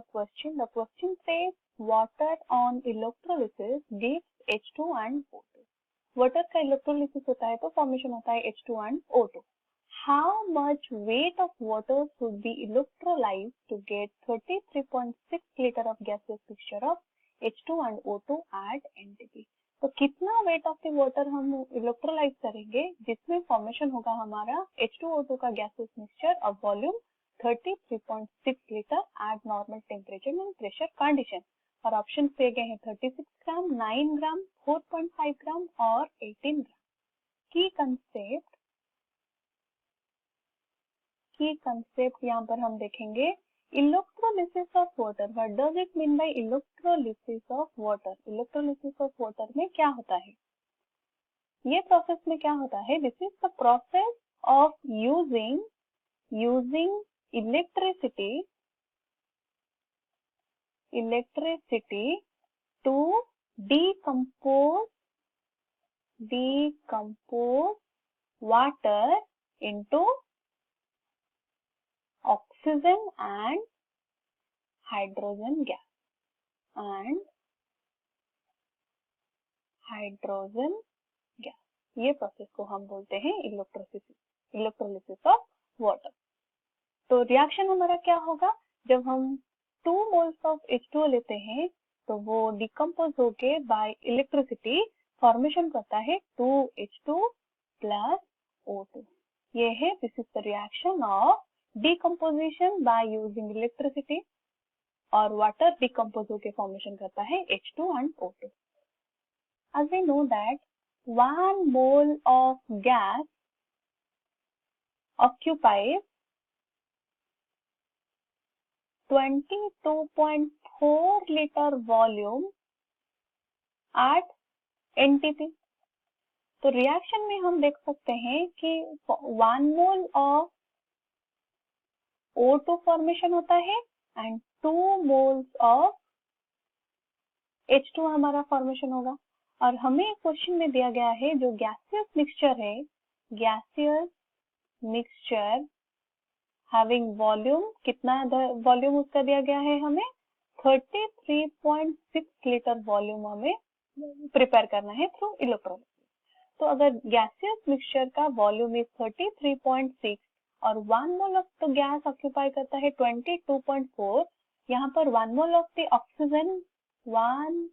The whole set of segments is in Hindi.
the question. The question says water on electrolysis gives H2 and O2. Water का electrolysis होता है तो formation होता है H2 and O2. How much weight of water should be electrolyzed to get 33.6 liter of gaseous mixture of H2 and O2 at NTP? तो कितना वेट ऑफ द वाटर हम इलेक्ट्रोलाइज करेंगे जिसमें फॉर्मेशन होगा हमारा H2O2 का gases mixture of volume 33.6 litre at normal temperature and pressure condition. और ऑप्शन दिए गए हैं 36 ग्राम, 9 ग्राम, 4.5 ग्राम और 18 ग्राम. की कंसेप्ट यहाँ पर हम देखेंगे. Electrolysis of water, what does it mean by electrolysis of water? Electrolysis of water में क्या होता है? ये प्रोसेस में क्या होता है? This is the process of using electricity to decompose water into oxygen and hydrogen gas ये प्रोसेस को हम बोलते हैं इलेक्ट्रोलिसिस ऑफ वाटर. तो रिएक्शन हमारा क्या होगा? जब हम 2 मोल्स ऑफ H2O लेते हैं तो वो डिकम्पोज होके बाय इलेक्ट्रिसिटी फॉर्मेशन करता है 2H2 प्लस O2. ये है, this is the reaction of decomposition by using electricity. और वाटर डिकम्पोज होके फॉर्मेशन करता है H2 and O2. As we know that 1 mole of gas occupies 22.4 liter volume at NTP. तो रिएक्शन में हम देख सकते हैं कि 1 मोल ऑफ O2 फॉर्मेशन होता है एंड 2 मोल्स ऑफ H2 हमारा फॉर्मेशन होगा. और हमें क्वेश्चन में दिया गया है जो गैसियस मिक्सचर है, गैसियस मिक्सचर हैविंग वॉल्यूम, कितना वॉल्यूम उसका दिया गया है हमें? 33.6 लीटर वॉल्यूम हमें प्रिपेयर करना है थ्रू इलेक्ट्रोलिसिस. तो अगर गैसियस मिक्सचर का वॉल्यूम इज 33.6 और 1 mole of the gas occupy करता है 22.4, यहाँ पर 1 mole of the oxygen, 1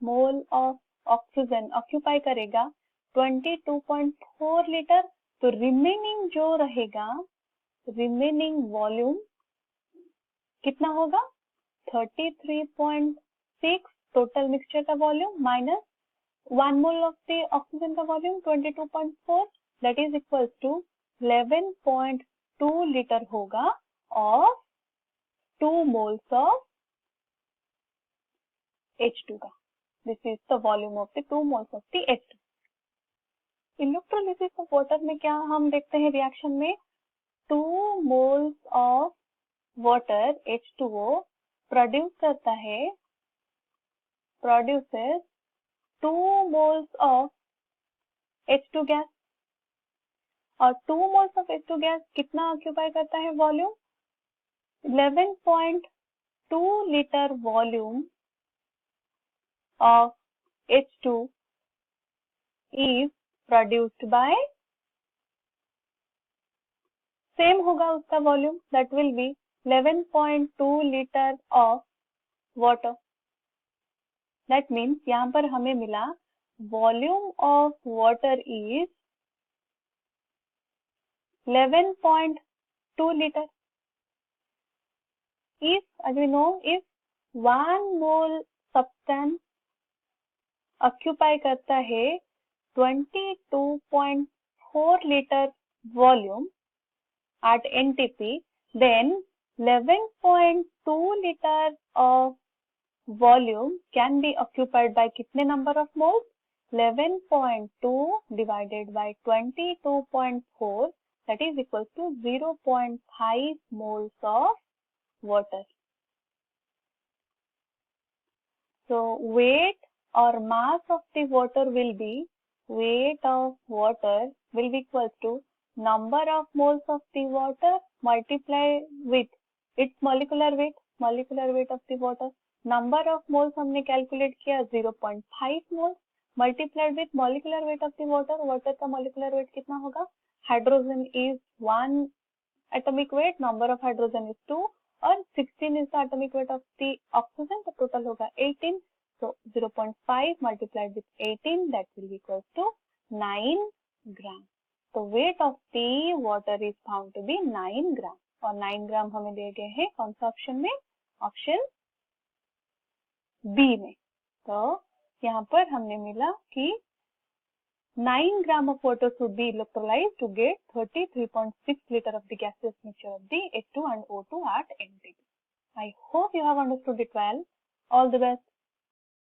mole of oxygen occupy करेगा 22.4 लीटर. तो रिमेनिंग जो रहेगा, रिमेनिंग वॉल्यूम कितना होगा? 33.6 टोटल मिक्सचर का volume minus 1 mole of the oxygen का volume 22.4, that is equals to 11.2 litre होगा और 2 मोल्स ऑफ H2 का. This is the volume of the 2 moles of the H2. Electrolysis of water में क्या हम देखते हैं रिएक्शन में? 2 moles of water H2O produces 2 moles of H2 gas. और 2 मोल्स ऑफ H2 गैस कितना ऑक्यूपाई करता है volume? 11.2 litre volume of H2 is produced by, same होगा उसका volume, that will be 11.2 liter of water. That means यहाँ पर हमें मिला volume of water is 11.2 liter. If, as we know, if 1 mole substance occupy करता है 22.4 litre volume at NTP, then 11.2 liter of volume can be occupied by कितने number of moles? 11.2 divided by 22.4, that is equals to 0.5 moles of water. So weight or mass of the water will be equals to number of moles of the water multiply with its molecular weight. molecular weight of the water. Number of moles हमने कैलकुलेट किया 0.5 moles multiplied with molecular weight of the water. Water का molecular weight कितना होगा? Hydrogen is 1 atomic weight, number of hydrogen is 2 और 16 is the atomic weight of the oxygen, तो total होगा 18. So 0.5 multiplied with 18, that will be equals to 9 gram. तो weight of the water is found to be 9 gram और 9 gram हमें दिए गए हैं कौन सा ऑप्शन में? ऑप्शन बी में. तो यहाँ पर हमने मिला कि 9 gram of water should be electrolyzed to get 33.6 liter of the gaseous mixture of the H2 and O2 at NTP. I hope you have understood it well. All the best.